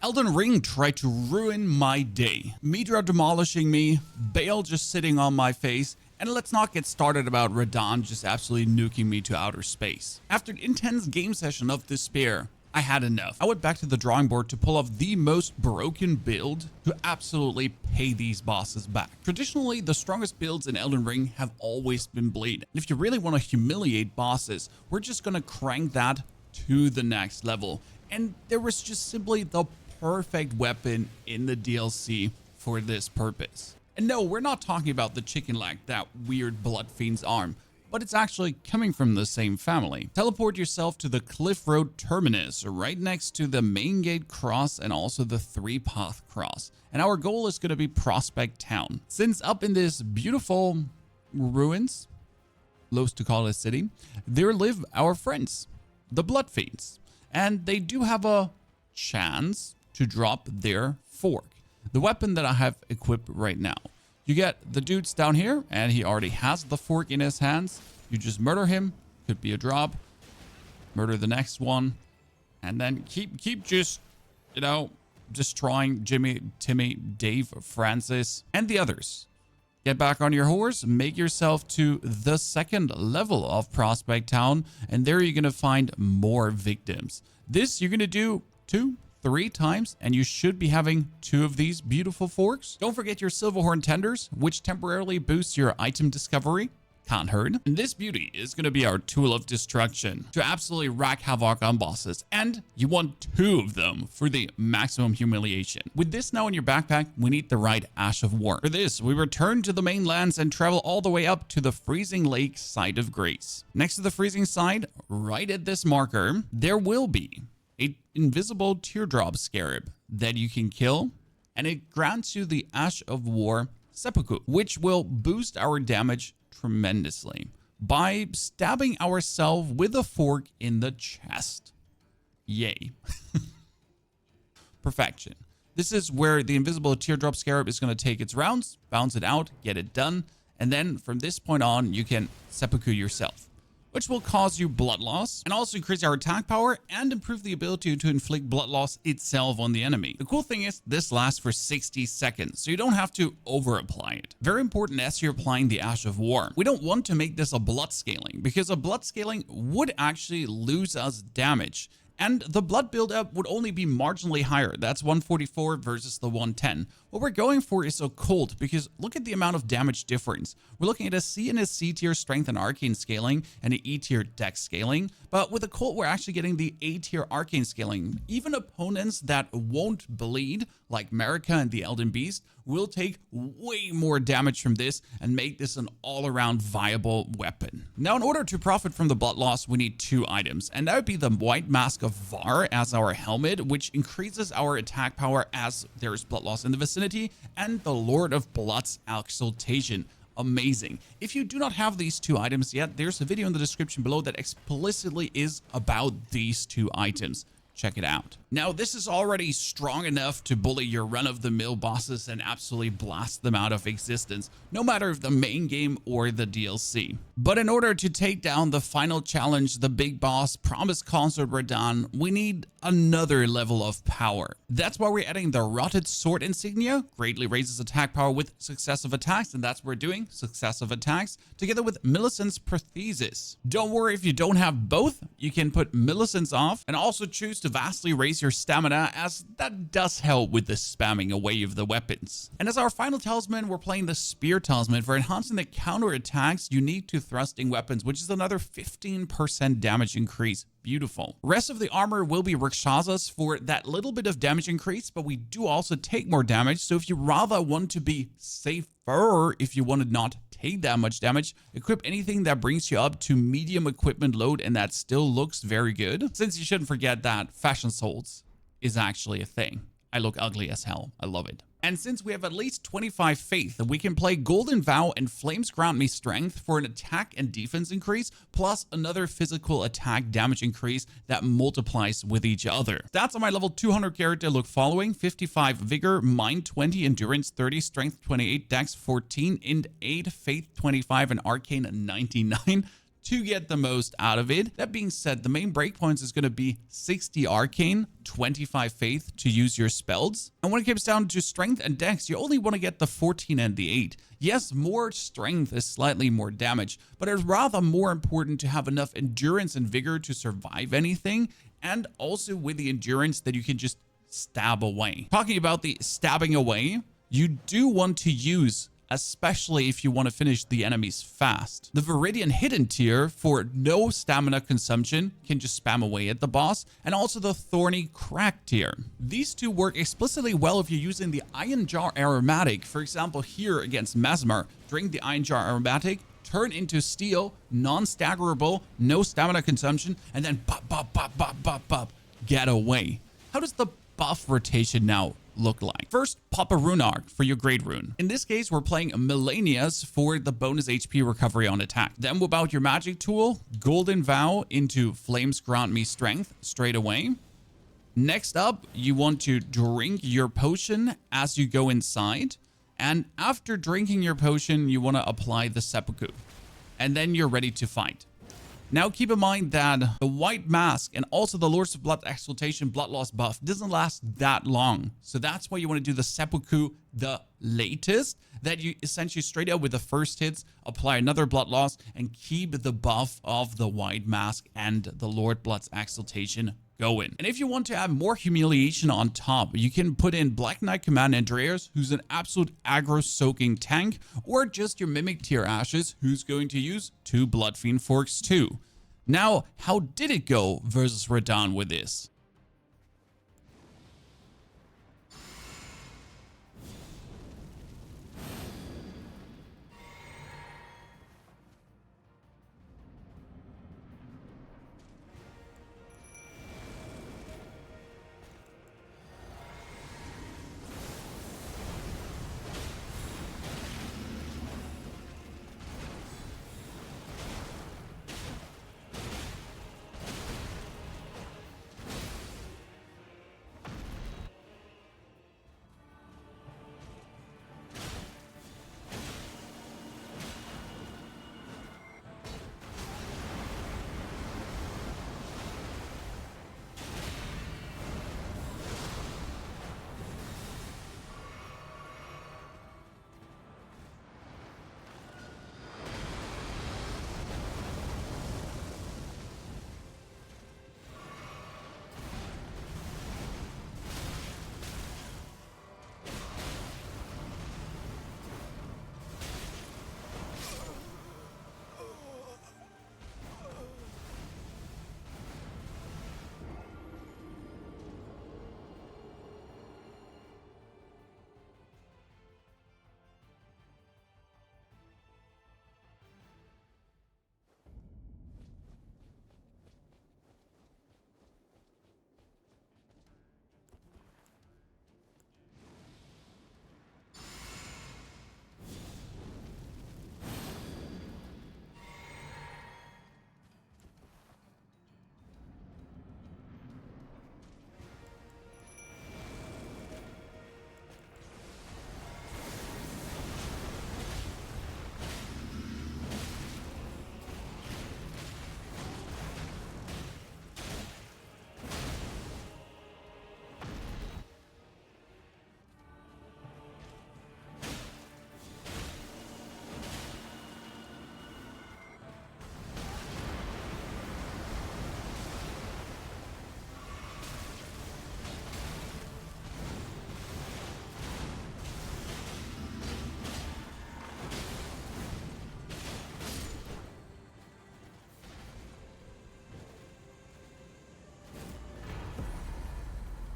Elden Ring tried to ruin my day. Midra demolishing me, Bale just sitting on my face, and let's not get started about Radahn just absolutely nuking me to outer space. After an intense game session of despair, I had enough. I went back to the drawing board to pull off the most broken build to absolutely pay these bosses back. Traditionally, the strongest builds in Elden Ring have always been Blade. And if you really want to humiliate bosses, we're just going to crank that to the next level. And there was just simply the perfect weapon in the DLC for this purpose. And no, we're not talking about the chicken leg, that weird blood fiend's arm, but it's actually coming from the same family. Teleport yourself to the Cliff Road terminus, right next to the main gate cross and also the 3-path cross. And our goal is going to be Prospect Town. Since up in this beautiful ruins, loath to call it a city, there live our friends, the Blood Fiends. And they do have a chance to drop their fork, the weapon that I have equipped right now. You get the dudes down here, and he already has the fork in his hands. You just murder him. Could be a drop. Murder the next one. And then keep just, you know, destroying Jimmy, Timmy, Dave, Francis, and the others. Get back on your horse, make yourself to the second level of Prospect Town, and there you're going to find more victims. This you're going to do 2-3 times, and you should be having 2 of these beautiful forks. Don't forget your Silverhorn Tenders, which temporarily boosts your item discovery. Can't hurt. And this beauty is going to be our tool of destruction to absolutely rack havoc on bosses. And you want 2 of them for the maximum humiliation. With this now in your backpack, we need the right Ash of War. For this, we return to the mainlands and travel all the way up to the Freezing Lake Site of Grace. Next to the Freezing Side, right at this marker, there will be an invisible teardrop scarab that you can kill, and it grants you the Ash of War seppuku, which will boost our damage tremendously by stabbing ourselves with a fork in the chest. Yay. Perfection. This is where the invisible teardrop scarab is going to take its rounds, bounce it out, get it done, and then from this point on, you can seppuku yourself, which will cause you blood loss and also increase our attack power and improve the ability to inflict blood loss itself on the enemy. The cool thing is this lasts for 60 seconds, so you don't have to over apply it. Very important as you're applying the Ash of War. We don't want to make this a blood scaling because a blood scaling would actually lose us damage. And the blood buildup would only be marginally higher. That's 144 versus the 110. What we're going for is occult because look at the amount of damage difference. We're looking at a C and a C tier strength and arcane scaling and an E tier dex scaling. But with occult, we're actually getting the A tier arcane scaling. Even opponents that won't bleed, like Marika and the Elden Beast, will take way more damage from this and make this an all-around viable weapon. Now, in order to profit from the blood loss, we need 2 items, and that would be the White Mask of Var as our helmet, which increases our attack power as there is blood loss in the vicinity, and the Lord of Blood's Exaltation. Amazing. If you do not have these 2 items yet, there's a video in the description below that explicitly is about these 2 items. Check it out. Now, this is already strong enough to bully your run-of-the-mill bosses and absolutely blast them out of existence, no matter if the main game or the DLC. But in order to take down the final challenge, the big boss, Promised Consort Radahn, we need another level of power. That's why we're adding the Rotted Sword insignia, greatly raises attack power with successive attacks, and that's what we're doing, successive attacks, together with Millicent's Prothesis. Don't worry if you don't have both, you can put Millicent's off and also choose to vastly raise your stamina, as that does help with the spamming away of the weapons. And as our final talisman, we're playing the Spear Talisman for enhancing the counter attacks unique to thrusting weapons, which is another 15% damage increase. Beautiful. Rest of the armor will be Rakshasa's for that little bit of damage increase, but we do also take more damage. So if you rather want to be safer, if you want to not take that much damage, equip anything that brings you up to medium equipment load, and that still looks very good. Since you shouldn't forget that Fashion Souls is actually a thing. I look ugly as hell. I love it. And since we have at least 25 faith, we can play Golden Vow and Flames Grant Me Strength for an attack and defense increase, plus another physical attack damage increase that multiplies with each other. Stats on my level 200 character look following: 55 Vigor, Mind 20, Endurance 30, Strength 28, Dex 14, Int 8, Faith 25, and Arcane 99. to get the most out of it. That being said, the main breakpoints is going to be 60 arcane, 25 faith to use your spells. And when it comes down to strength and dex, you only want to get the 14 and the 8. Yes, more strength is slightly more damage, but it's rather more important to have enough endurance and vigor to survive anything, and also with the endurance that you can just stab away. Talking about the stabbing away, you do want to use, especially if you want to finish the enemies fast, the Viridian Hidden tier for no stamina consumption, can just spam away at the boss, and also the Thorny Crack tier. These two work explicitly well if you're using the Iron Jar Aromatic. For example, here against Mesmer, drink the Iron Jar Aromatic, turn into steel, non-staggerable, no stamina consumption, and then bop, bop, bop, bop, bop, bop, get away. How does the buff rotation now look like? First, pop a rune arc for your great rune. In this case, we're playing Millennius for the bonus HP recovery on attack. Then whip out your magic tool, Golden Vow into Flames Grant Me Strength straight away. Next up, you want to drink your potion as you go inside. And after drinking your potion, you want to apply the seppuku. And then you're ready to fight. Now keep in mind that the white mask and also the Lords of Blood Exaltation blood loss buff doesn't last that long. So that's why you want to do the seppuku the latest, that you essentially straight out with the first hits, apply another blood loss and keep the buff of the white mask and the Lord Blood's Exaltation going. And if you want to add more humiliation on top, you can put in Black Knight Command Andreas, who's an absolute aggro soaking tank, or just your Mimic tier Ashes, who's going to use 2 Bloodfiend Forks too. Now, how did it go versus Radahn with this?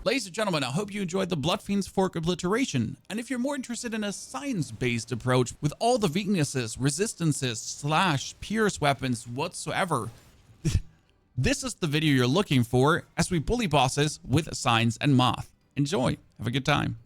Ladies and gentlemen, I hope you enjoyed the Bloodfiend's Fork Obliteration. And if you're more interested in a science-based approach with all the weaknesses, resistances, slash, pierce weapons whatsoever, this is the video you're looking for as we bully bosses with science and math. Enjoy. Have a good time.